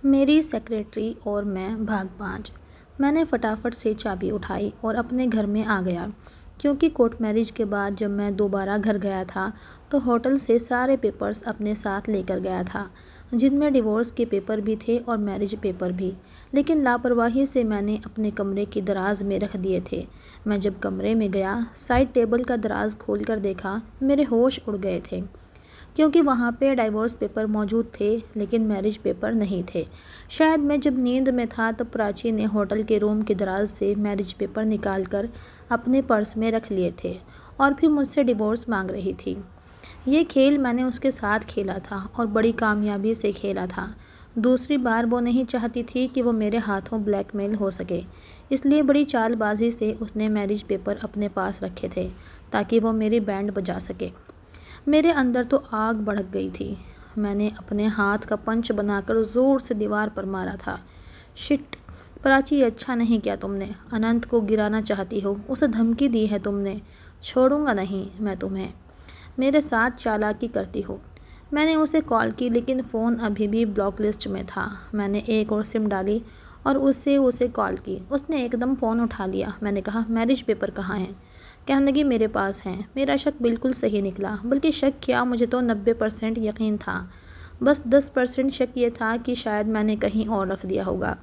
میری سیکریٹری اور میں بھاگ پانچ۔ میں نے فٹافٹ سے چابی اٹھائی اور اپنے گھر میں آ گیا، کیونکہ کورٹ میرج کے بعد جب میں دوبارہ گھر گیا تھا تو ہوٹل سے سارے پیپرز اپنے ساتھ لے کر گیا تھا، جن میں ڈیورس کے پیپر بھی تھے اور میرج پیپر بھی، لیکن لاپرواہی سے میں نے اپنے کمرے کی دراز میں رکھ دیے تھے۔ میں جب کمرے میں گیا، سائڈ ٹیبل کا دراز کھول کر دیکھا، میرے ہوش اڑ گئے تھے، کیونکہ وہاں پہ ڈائیورس پیپر موجود تھے لیکن میرج پیپر نہیں تھے۔ شاید میں جب نیند میں تھا تب پراچی نے ہوٹل کے روم کے دراز سے میرج پیپر نکال کر اپنے پرس میں رکھ لیے تھے اور پھر مجھ سے ڈیورس مانگ رہی تھی۔ یہ کھیل میں نے اس کے ساتھ کھیلا تھا اور بڑی کامیابی سے کھیلا تھا۔ دوسری بار وہ نہیں چاہتی تھی کہ وہ میرے ہاتھوں بلیک میل ہو سکے، اس لیے بڑی چال بازی سے اس نے میرج پیپر اپنے پاس رکھے تھے تاکہ وہ میری بینڈ بجا سکے۔ میرے اندر تو آگ بھڑک گئی تھی۔ میں نے اپنے ہاتھ کا پنچ بنا کر زور سے دیوار پر مارا تھا۔ شٹ! پراچی، اچھا نہیں کیا تم نے۔ اننت کو گرانا چاہتی ہو، اسے دھمکی دی ہے تم نے۔ چھوڑوں گا نہیں میں تمہیں۔ میرے ساتھ چالاکی کرتی ہو۔ میں نے اسے کال کی لیکن فون ابھی بھی بلاک لسٹ میں تھا۔ میں نے ایک اور سم ڈالی اور اسے کال کی۔ اس نے ایک دم فون اٹھا لیا۔ میں نے کہا، میرج پیپر کہاں ہیں؟ کہنے لگی، میرے پاس ہیں۔ میرا شک بالکل صحیح نکلا، بلکہ شک کیا، مجھے تو 90% یقین تھا۔ بس 10% شک یہ تھا کہ شاید میں نے کہیں اور رکھ دیا ہوگا۔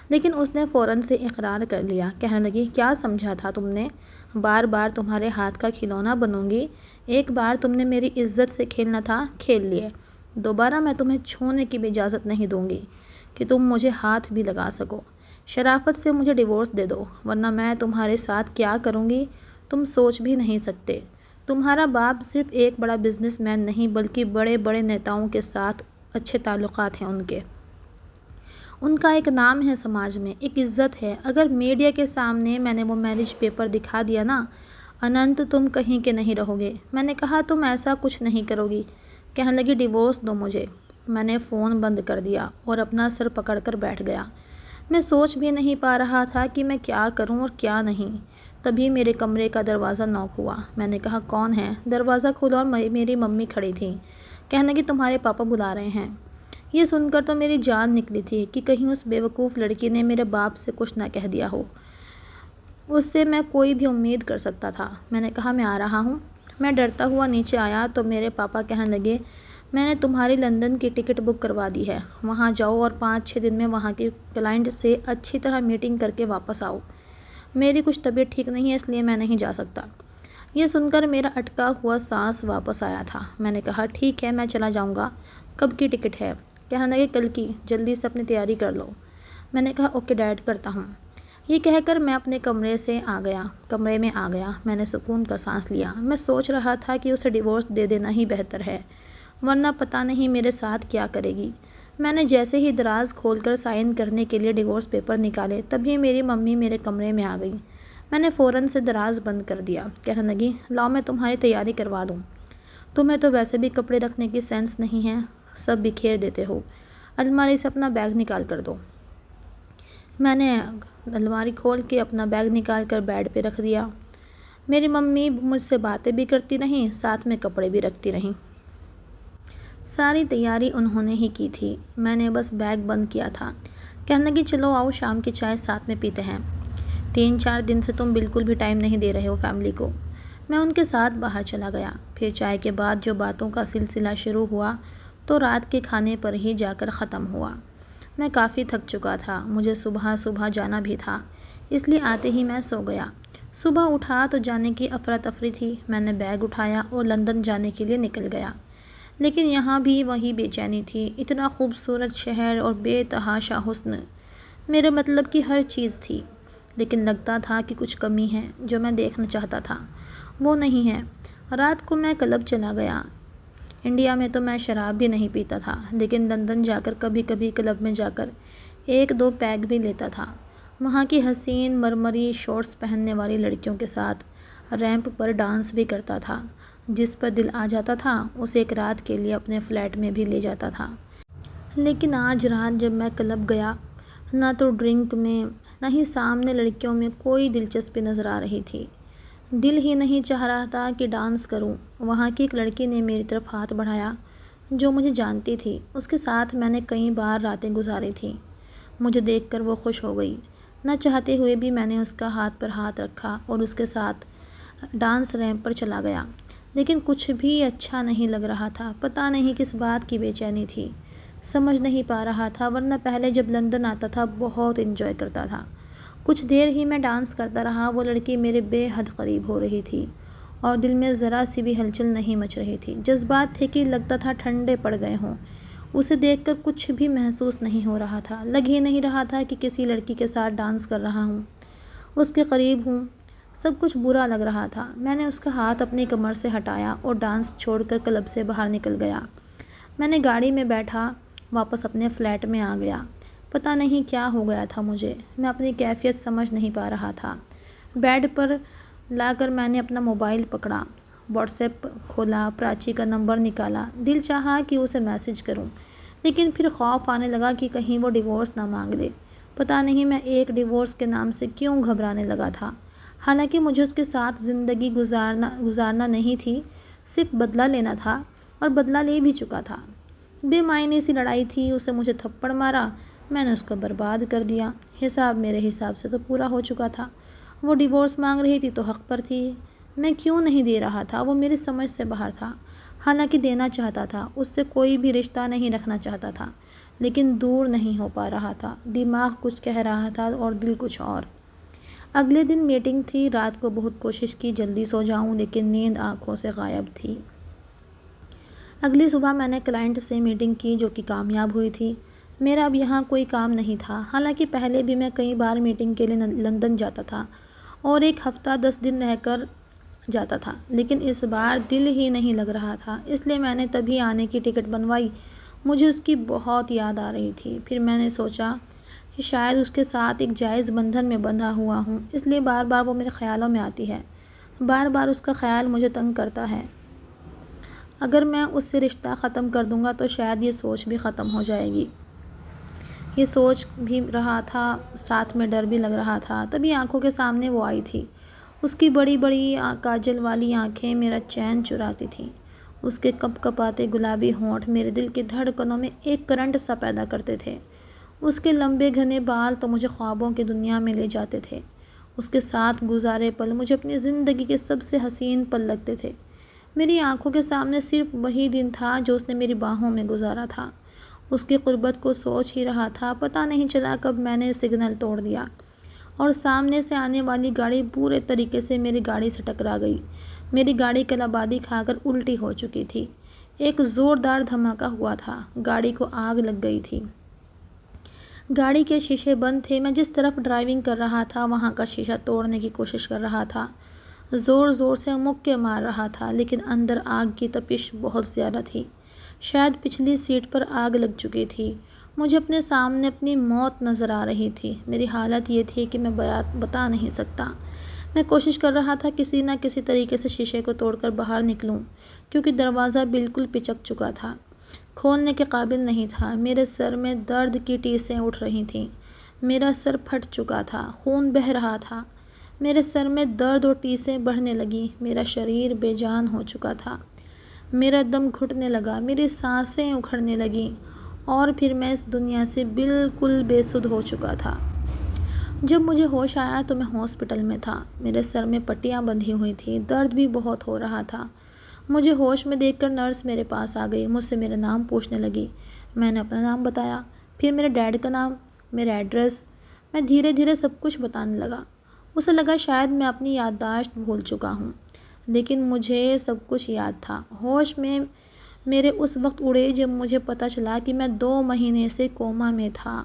لیکن اس نے فوراً سے اقرار کر لیا۔ کہنے لگی، کیا سمجھا تھا تم نے؟ بار بار تمہارے ہاتھ کا کھلونا بنوں گی؟ ایک بار تم نے میری عزت سے کھیلنا تھا، کھیل لیے۔ دوبارہ میں تمہیں چھونے کی بھی اجازت نہیں دوں گی کہ تم مجھے ہاتھ بھی لگا سکو۔ شرافت سے مجھے ڈیورس دے دو، ورنہ میں تمہارے ساتھ کیا کروں گی تم سوچ بھی نہیں سکتے۔ تمہارا باپ صرف ایک بڑا بزنس مین نہیں بلکہ بڑے بڑے نیتاؤں کے ساتھ اچھے تعلقات ہیں ان کا ایک نام ہے سماج میں، ایک عزت ہے۔ اگر میڈیا کے سامنے میں نے وہ میرج پیپر دکھا دیا نا، اننت، تم کہیں کے نہیں رہو گے۔ میں نے کہا، تم ایسا کچھ نہیں کرو گی۔ کہنے لگی، ڈیورس دو مجھے۔ میں نے فون بند کر دیا اور اپنا سر پکڑ کر بیٹھ گیا۔ میں سوچ بھی نہیں پا رہا تھا کہ میں کیا کروں اور کیا نہیں۔ تبھی میرے کمرے کا دروازہ نوک ہوا۔ میں نے کہا، کون ہے؟ دروازہ کھولا اور میری ممی کھڑی تھیں۔ کہنے لگی، تمہارے پاپا بلا رہے ہیں۔ یہ سن کر تو میری جان نکلی تھی کہ کہیں اس بیوقوف لڑکی نے میرے باپ سے کچھ نہ کہہ دیا ہو۔ اس سے میں کوئی بھی امید کر سکتا تھا۔ میں نے کہا، میں آ رہا ہوں۔ میں ڈرتا ہوا نیچے آیا تو میرے پاپا کہنے لگے، میں نے تمہاری لندن کی ٹکٹ بک کروا دی ہے، وہاں جاؤ اور 5-6 دن میں وہاں کی کلائنٹ سے اچھی طرح میٹنگ کر کے واپس آؤ۔ میری کچھ طبیعت ٹھیک نہیں ہے، اس لیے میں نہیں جا سکتا۔ یہ سن کر میرا اٹکا ہوا سانس واپس آیا تھا۔ میں نے کہا، ٹھیک ہے، میں چلا جاؤں گا۔ کب کی ٹکٹ ہے؟ کہنے لگے، کل کی، جلدی سے اپنی تیاری کر لو۔ میں نے کہا، اوکے ڈیڈ، کرتا ہوں۔ یہ کہہ کر میں اپنے کمرے میں آ گیا۔ میں نے سکون کا سانس لیا۔ میں سوچ رہا تھا کہ اسے ڈیورس دے دینا ہی بہتر ہے، ورنہ پتہ نہیں میرے ساتھ کیا کرے گی۔ میں نے جیسے ہی دراز کھول کر سائن کرنے کے لیے ڈیورس پیپر نکالے، تبھی میری ممی میرے کمرے میں آ گئی۔ میں نے فوراً سے دراز بند کر دیا۔ کہنے لگی، لاؤ میں تمہاری تیاری کروا دوں۔ تمہیں تو ویسے بھی کپڑے رکھنے کی سینس نہیں ہے، سب بکھیر دیتے ہو۔ الماری سے اپنا بیگ نکال کر دو۔ میں نے الماری کھول کے اپنا بیگ نکال کر بیڈ پہ رکھ دیا۔ میری ممی مجھ سے باتیں بھی کرتی رہیں، ساتھ میں کپڑے بھی رکھتی رہیں۔ ساری تیاری انہوں نے ہی کی تھی، میں نے بس بیگ بند کیا تھا۔ کہنے لگی، چلو آؤ، شام کی چائے ساتھ میں پیتے ہیں۔ 3-4 دن سے تم بالکل بھی ٹائم نہیں دے رہے ہو فیملی کو۔ میں ان کے ساتھ باہر چلا گیا۔ پھر چائے کے بعد جو باتوں کا سلسلہ شروع ہوا تو رات کے کھانے پر ہی جا کر ختم ہوا۔ میں کافی تھک چکا تھا، مجھے صبح جانا بھی تھا، اس لیے آتے ہی میں سو گیا۔ صبح اٹھا تو جانے کی افراتفری تھی۔ میں نے بیگ اٹھایا اور لندن جانے کے لیے نکل گیا، لیکن یہاں بھی وہی بے چینی تھی۔ اتنا خوبصورت شہر اور بے تحاشا حسن، میرے مطلب کی ہر چیز تھی، لیکن لگتا تھا کہ کچھ کمی ہے جو میں دیکھنا چاہتا تھا، وہ نہیں ہے۔ رات کو میں کلب چلا گیا۔ انڈیا میں تو میں شراب بھی نہیں پیتا تھا، لیکن لندن جا کر کبھی کبھی کلب میں جا کر 1-2 پیگ بھی لیتا تھا۔ وہاں کی حسین مرمری شارٹس پہننے والی لڑکیوں کے ساتھ ریمپ پر ڈانس بھی کرتا تھا۔ جس پر دل آ جاتا تھا اسے ایک رات کے لیے اپنے فلیٹ میں بھی لے جاتا تھا۔ لیکن آج رات جب میں کلب گیا، نہ تو ڈرنک میں نہ ہی سامنے لڑکیوں میں کوئی دلچسپی نظر آ رہی تھی۔ دل ہی نہیں چاہ رہا تھا کہ ڈانس کروں۔ وہاں کی ایک لڑکی نے میری طرف ہاتھ بڑھایا جو مجھے جانتی تھی، اس کے ساتھ میں نے کئی بار راتیں گزاری تھیں۔ مجھے دیکھ کر وہ خوش ہو گئی۔ نہ چاہتے ہوئے بھی میں نے اس کا ہاتھ پر ہاتھ رکھا اور اس کے ساتھ ڈانس ریمپ پر چلا گیا، لیکن کچھ بھی اچھا نہیں لگ رہا تھا۔ پتہ نہیں کس بات کی بے چینی تھی، سمجھ نہیں پا رہا تھا، ورنہ پہلے جب لندن آتا تھا بہت انجوائے کرتا تھا۔ کچھ دیر ہی میں ڈانس کرتا رہا، وہ لڑکی میرے بے حد قریب ہو رہی تھی اور دل میں ذرا سی بھی ہلچل نہیں مچ رہی تھی۔ جذبات تھے کہ لگتا تھا ٹھنڈے پڑ گئے ہوں۔ اسے دیکھ کر کچھ بھی محسوس نہیں ہو رہا تھا، لگ ہی نہیں رہا تھا کہ کسی لڑکی کے ساتھ ڈانس کر رہا ہوں، اس کے قریب ہوں۔ سب کچھ برا لگ رہا تھا۔ میں نے اس کا ہاتھ اپنی کمر سے ہٹایا اور ڈانس چھوڑ کر کلب سے باہر نکل گیا۔ میں نے گاڑی میں بیٹھا واپس اپنے فلیٹ میں آ گیا۔ پتہ نہیں کیا ہو گیا تھا مجھے، میں اپنی کیفیت سمجھ نہیں پا رہا تھا۔ بیڈ پر لا کر میں نے اپنا موبائل پکڑا، واٹس ایپ کھولا، پراچی کا نمبر نکالا۔ دل چاہا کہ اسے میسج کروں، لیکن پھر خوف آنے لگا کہ کہیں وہ ڈیورس نہ مانگ لے۔ پتہ نہیں میں ایک ڈیورس کے نام سے کیوں گھبرانے لگا تھا، حالانکہ مجھے اس کے ساتھ زندگی گزارنا نہیں تھی، صرف بدلہ لینا تھا، اور بدلہ لے بھی چکا تھا۔ بے معنی سی لڑائی تھی، اسے مجھے تھپڑ مارا، میں نے اس کو برباد کر دیا۔ حساب میرے حساب سے تو پورا ہو چکا تھا۔ وہ ڈیورس مانگ رہی تھی تو حق پر تھی، میں کیوں نہیں دے رہا تھا؟ وہ میری سمجھ سے باہر تھا، حالانکہ دینا چاہتا تھا، اس سے کوئی بھی رشتہ نہیں رکھنا چاہتا تھا، لیکن دور نہیں ہو پا رہا تھا۔ دماغ کچھ کہہ رہا تھا اور دل کچھ اور۔ اگلے دن میٹنگ تھی، رات کو بہت کوشش کی جلدی سو جاؤں، لیکن نیند آنکھوں سے غائب تھی۔ اگلی صبح میں نے کلائنٹ سے میٹنگ کی جو کہ کامیاب ہوئی تھی۔ میرا اب یہاں کوئی کام نہیں تھا، حالانکہ پہلے بھی میں کئی بار میٹنگ کے لیے لندن جاتا تھا اور ایک ہفتہ 10 دن رہ کر جاتا تھا، لیکن اس بار دل ہی نہیں لگ رہا تھا، اس لیے میں نے تبھی آنے کی ٹکٹ بنوائی۔ مجھے اس کی بہت یاد آ رہی تھی۔ پھر میں نے سوچا کہ شاید اس کے ساتھ ایک جائز بندھن میں بندھا ہوا ہوں، اس لیے بار بار وہ میرے خیالوں میں آتی ہے، بار بار اس کا خیال مجھے تنگ کرتا ہے۔ اگر میں اس سے رشتہ ختم کر دوں گا تو شاید یہ سوچ بھی ختم ہو جائے گی۔ یہ سوچ بھی رہا تھا، ساتھ میں ڈر بھی لگ رہا تھا۔ تبھی آنکھوں کے سامنے وہ آئی تھی۔ اس کی بڑی بڑی کاجل والی آنکھیں میرا چین چراتی تھیں۔ اس کے کپ کپاتے گلابی ہونٹ میرے دل کی دھڑکنوں میں ایک کرنٹ سا پیدا کرتے تھے۔ اس کے لمبے گھنے بال تو مجھے خوابوں کی دنیا میں لے جاتے تھے۔ اس کے ساتھ گزارے پل مجھے اپنی زندگی کے سب سے حسین پل لگتے تھے۔ میری آنکھوں کے سامنے صرف وہی دن تھا جو اس نے میری باہوں میں گزارا تھا۔ اس کی قربت کو سوچ ہی رہا تھا، پتہ نہیں چلا کب میں نے سگنل توڑ دیا اور سامنے سے آنے والی گاڑی پورے طریقے سے میری گاڑی سے ٹکرا گئی۔ میری گاڑی کلابادی کھا کر الٹی ہو چکی تھی۔ ایک زوردار دھماکہ ہوا تھا، گاڑی کو آگ لگ گئی تھی۔ گاڑی کے شیشے بند تھے۔ میں جس طرف ڈرائیونگ کر رہا تھا وہاں کا شیشہ توڑنے کی کوشش کر رہا تھا، زور زور سے مکے مار رہا تھا، لیکن اندر آگ کی تپش بہت زیادہ تھی۔ شاید پچھلی سیٹ پر آگ لگ چکی تھی۔ مجھے اپنے سامنے اپنی موت نظر آ رہی تھی۔ میری حالت یہ تھی کہ میں بتا نہیں سکتا۔ میں کوشش کر رہا تھا کسی نہ کسی طریقے سے شیشے کو توڑ کر باہر نکلوں، کیونکہ دروازہ بالکل پچک چکا تھا، کھولنے کے قابل نہیں تھا۔ میرے سر میں درد کی ٹیسیں اٹھ رہی تھیں۔ میرا سر پھٹ چکا تھا، خون بہہ رہا تھا۔ میرے سر میں درد اور ٹیسیں بڑھنے لگیں۔ میرا شریر بے جان ہو چکا تھا۔ میرا دم گھٹنے لگا، میری سانسیں اکھڑنے لگیں، اور پھر میں اس دنیا سے بالکل بے سدھ ہو چکا تھا۔ جب مجھے ہوش آیا تو میں ہاسپٹل میں تھا۔ میرے سر میں پٹیاں بندھی ہوئی تھیں، درد بھی بہت ہو رہا تھا۔ مجھے ہوش میں دیکھ کر نرس میرے پاس آ گئی، مجھ سے میرا نام پوچھنے لگی۔ میں نے اپنا نام بتایا، پھر میرے ڈیڈ کا نام، میرا ایڈریس۔ میں دھیرے دھیرے سب کچھ بتانے لگا۔ اسے لگا شاید میں اپنی یادداشت بھول چکا ہوں، لیکن مجھے سب کچھ یاد تھا۔ ہوش میں میرے اس وقت اڑے جب مجھے پتہ چلا کہ میں 2 مہینے سے کوما میں تھا۔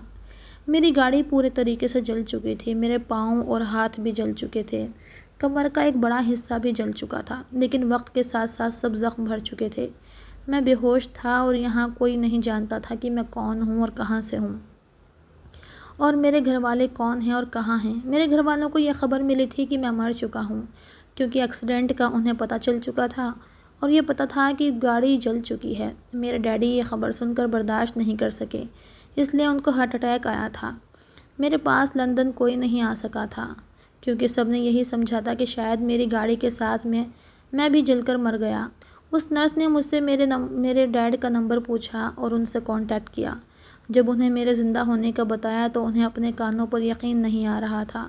میری گاڑی پورے طریقے سے جل چکی تھی، میرے پاؤں اور ہاتھ بھی جل چکے تھے، کمر کا ایک بڑا حصہ بھی جل چکا تھا، لیکن وقت کے ساتھ ساتھ سب زخم بھر چکے تھے۔ میں بے ہوش تھا اور یہاں کوئی نہیں جانتا تھا کہ میں کون ہوں اور کہاں سے ہوں، اور میرے گھر والے کون ہیں اور کہاں ہیں۔ میرے گھر والوں کو یہ خبر ملی تھی کہ میں مر چکا ہوں، کیونکہ ایکسیڈنٹ کا انہیں پتہ چل چکا تھا، اور یہ پتہ تھا کہ گاڑی جل چکی ہے۔ میرے ڈیڈی یہ خبر سن کر برداشت نہیں کر سکے، اس لیے ان کو ہارٹ اٹیک آیا تھا۔ میرے پاس لندن کوئی نہیں آ سکا تھا، کیونکہ سب نے یہی سمجھا تھا کہ شاید میری گاڑی کے ساتھ میں بھی جل کر مر گیا، اس نرس نے مجھ سے میرے ڈیڈ کا نمبر پوچھا اور ان سے کانٹیکٹ کیا۔ جب انہیں میرے زندہ ہونے کا بتایا تو انہیں اپنے کانوں پر یقین نہیں آ رہا تھا۔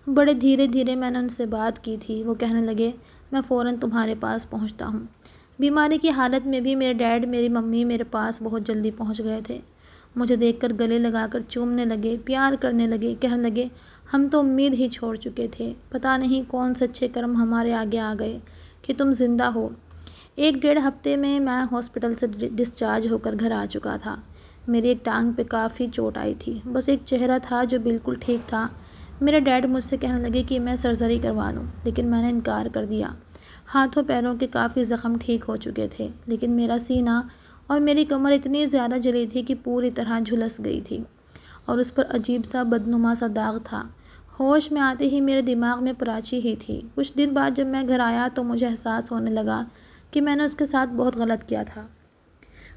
بڑے دھیرے دھیرے میں نے ان سے بات کی تھی۔ وہ کہنے لگے، میں فوراً تمہارے پاس پہنچتا ہوں۔ بیماری کی حالت میں بھی میرے ڈیڈ میری ممی میرے پاس بہت جلدی پہنچ گئے تھے۔ مجھے دیکھ کر گلے لگا کر چومنے لگے، پیار کرنے لگے، کہنے لگے ہم تو امید ہی چھوڑ چکے تھے، پتہ نہیں کون سے اچھے کرم ہمارے آگے آ گئے کہ تم زندہ ہو۔ 1 ڈیڑھ ہفتے میں ہاسپٹل سے ڈسچارج ہو کر گھر آ چکا تھا۔ میری ایک ٹانگ پہ کافی چوٹ آئی تھی، بس ایک چہرہ تھا جو بالکل ٹھیک تھا۔ میرے ڈیڈ مجھ سے کہنے لگے کہ میں سرجری کروا لوں، لیکن میں نے انکار کر دیا۔ ہاتھوں پیروں کے کافی زخم ٹھیک ہو چکے تھے، لیکن میرا سینہ اور میری کمر اتنی زیادہ جلی تھی کہ پوری طرح جھلس گئی تھی اور اس پر عجیب سا بدنما سا داغ تھا۔ ہوش میں آتے ہی میرے دماغ میں پراچی ہی تھی۔ کچھ دن بعد جب میں گھر آیا تو مجھے احساس ہونے لگا کہ میں نے اس کے ساتھ بہت غلط کیا تھا۔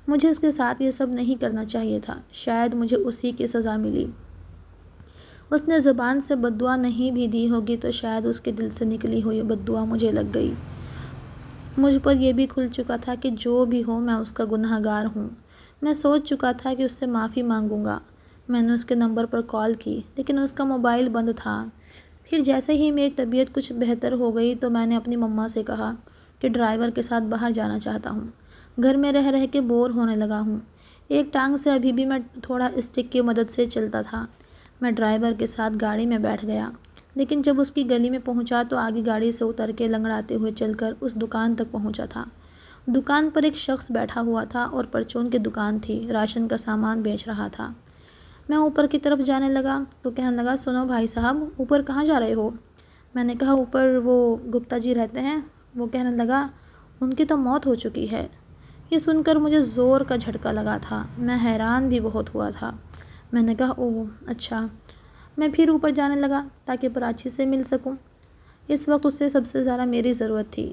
مجھے اس کے ساتھ یہ سب نہیں کرنا چاہیے تھا۔ شاید مجھے اسی کی سزا ملی۔ اس نے زبان سے بد دعا نہیں بھی دی ہوگی تو شاید اس کے دل سے نکلی ہوئی بد دعا مجھے لگ گئی۔ مجھ پر یہ بھی کھل چکا تھا کہ جو بھی ہو میں اس کا گناہ گار ہوں۔ میں سوچ چکا تھا کہ اس سے معافی مانگوں گا۔ میں نے اس کے نمبر پر کال کی، لیکن اس کا موبائل بند تھا۔ پھر جیسے ہی میری طبیعت کچھ بہتر ہو گئی تو میں نے اپنی مما سے کہا کہ ڈرائیور کے ساتھ باہر جانا چاہتا ہوں۔ گھر میں رہ رہ کے بور ہونے لگا ہوں۔ ایک ٹانگ سے ابھی بھی میں تھوڑا اسٹک کی مدد سے چلتا تھا۔ میں ڈرائیور کے ساتھ گاڑی میں بیٹھ گیا، لیکن جب اس کی گلی میں پہنچا تو آگے گاڑی سے اتر کے لنگڑاتے ہوئے چل کر اس دکان تک پہنچا تھا۔ دکان پر ایک شخص بیٹھا ہوا تھا اور پرچون کی دکان تھی، راشن کا سامان بیچ رہا تھا۔ میں اوپر کی طرف جانے لگا تو کہنے لگا، سنو بھائی صاحب، اوپر کہاں جا رہے ہو؟ میں نے کہا، اوپر وہ گپتا جی رہتے ہیں۔ وہ کہنے لگا، ان کی تو موت ہو چکی ہے۔ یہ سن کر مجھے زور کا جھٹکا لگا تھا۔ میں حیران بھی بہت ہوا تھا۔ میں نے کہا، اوہ اچھا۔ میں پھر اوپر جانے لگا تاکہ پراچی سے مل سکوں۔ اس وقت اسے سب سے زیادہ میری ضرورت تھی۔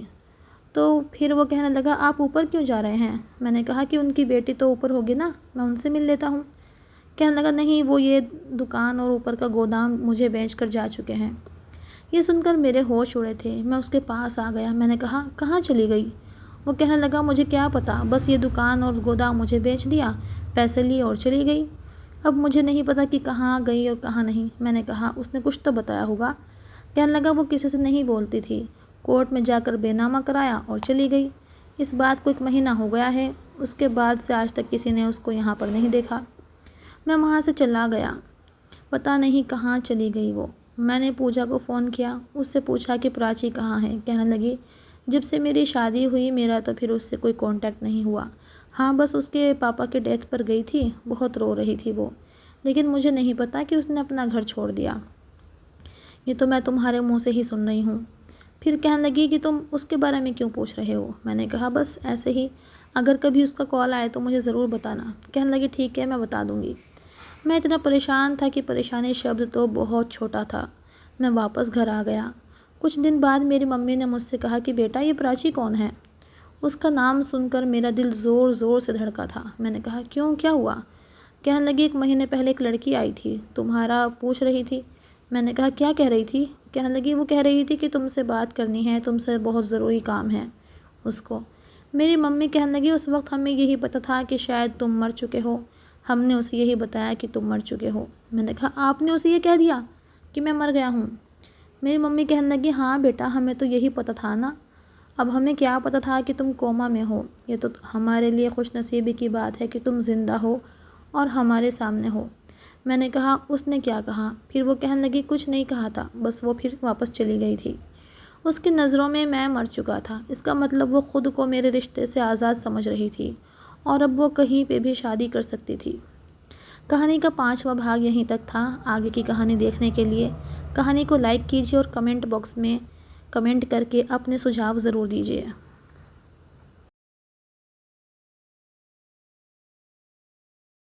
تو پھر وہ کہنے لگا، آپ اوپر کیوں جا رہے ہیں؟ میں نے کہا کہ ان کی بیٹی تو اوپر ہوگی نا، میں ان سے مل لیتا ہوں۔ کہنے لگا، نہیں، وہ یہ دکان اور اوپر کا گودام مجھے بیچ کر جا چکے ہیں۔ یہ سن کر میرے ہوش اڑے تھے۔ میں اس کے پاس آ گیا۔ میں نے کہا، کہاں چلی گئی؟ وہ کہنے لگا، مجھے کیا پتہ، بس یہ دکان اور گودام مجھے بیچ دیا، پیسے لیے اور چلی گئی۔ اب مجھے نہیں پتہ کہ کہاں گئی اور کہاں نہیں۔ میں نے کہا، اس نے کچھ تو بتایا ہوگا۔ کہنے لگا، وہ کسی سے نہیں بولتی تھی، کورٹ میں جا کر بے نامہ کرایا اور چلی گئی۔ اس بات کو 1 مہینہ ہو گیا ہے۔ اس کے بعد سے آج تک کسی نے اس کو یہاں پر نہیں دیکھا۔ میں وہاں سے چلا گیا، پتہ نہیں کہاں چلی گئی وہ۔ میں نے پوجا کو فون کیا، اس سے پوچھا کہ پراچی کہاں ہے۔ کہنے لگی، جب سے میری شادی ہوئی میرا تو پھر اس سے کوئی کانٹیکٹ نہیں ہوا۔ ہاں، بس اس کے پاپا کے ڈیتھ پر گئی تھی، بہت رو رہی تھی وہ، لیکن مجھے نہیں پتہ کہ اس نے اپنا گھر چھوڑ دیا۔ یہ تو میں تمہارے منہ سے ہی سن رہی ہوں۔ پھر کہنے لگی کہ تم اس کے بارے میں کیوں پوچھ رہے ہو؟ میں نے کہا، بس ایسے ہی، اگر کبھی اس کا کال آئے تو مجھے ضرور بتانا۔ کہنے لگی، ٹھیک ہے، میں بتا دوں گی۔ میں اتنا پریشان تھا کہ پریشانی شبد تو بہت چھوٹا تھا۔ میں واپس گھر آ گیا۔ کچھ دن بعد میری ممی نے مجھ سے کہا کہ بیٹا، یہ پراچی کون ہے؟ اس کا نام سن کر میرا دل زور زور سے دھڑکا تھا۔ میں نے کہا، کیوں، کیا ہوا؟ کہنے لگی، 1 مہینے پہلے ایک لڑکی آئی تھی، تمہارا پوچھ رہی تھی۔ میں نے کہا، کیا کہہ رہی تھی؟ کہنے لگی، وہ کہہ رہی تھی کہ تم سے بات کرنی ہے، تم سے بہت ضروری کام ہے اس کو۔ میری ممی کہنے لگی، اس وقت ہمیں یہی پتہ تھا کہ شاید تم مر چکے ہو، ہم نے اسے یہی بتایا کہ تم مر چکے ہو۔ میں نے کہا، آپ نے اسے یہ کہہ دیا کہ میں مر گیا ہوں؟ میری ممی کہنے لگی، ہاں بیٹا، ہمیں تو یہی پتہ تھا نا، اب ہمیں کیا پتہ تھا کہ تم کوما میں ہو۔ یہ تو ہمارے لیے خوش نصیبی کی بات ہے کہ تم زندہ ہو اور ہمارے سامنے ہو۔ میں نے کہا، اس نے کیا کہا؟ پھر وہ کہنے لگی، کچھ نہیں کہا تھا، بس وہ پھر واپس چلی گئی تھی۔ اس کی نظروں میں میں مر چکا تھا۔ اس کا مطلب وہ خود کو میرے رشتے سے آزاد سمجھ رہی تھی اور اب وہ کہیں پہ بھی شادی کر سکتی تھی۔ کہانی کا 5واں بھاگ یہیں تک تھا۔ آگے کی کہانی دیکھنے کے لیے کہانی کو لائک کیجیے اور کمنٹ باکس میں کمنٹ کر کے اپنے سجھاؤ ضرور دیجیے۔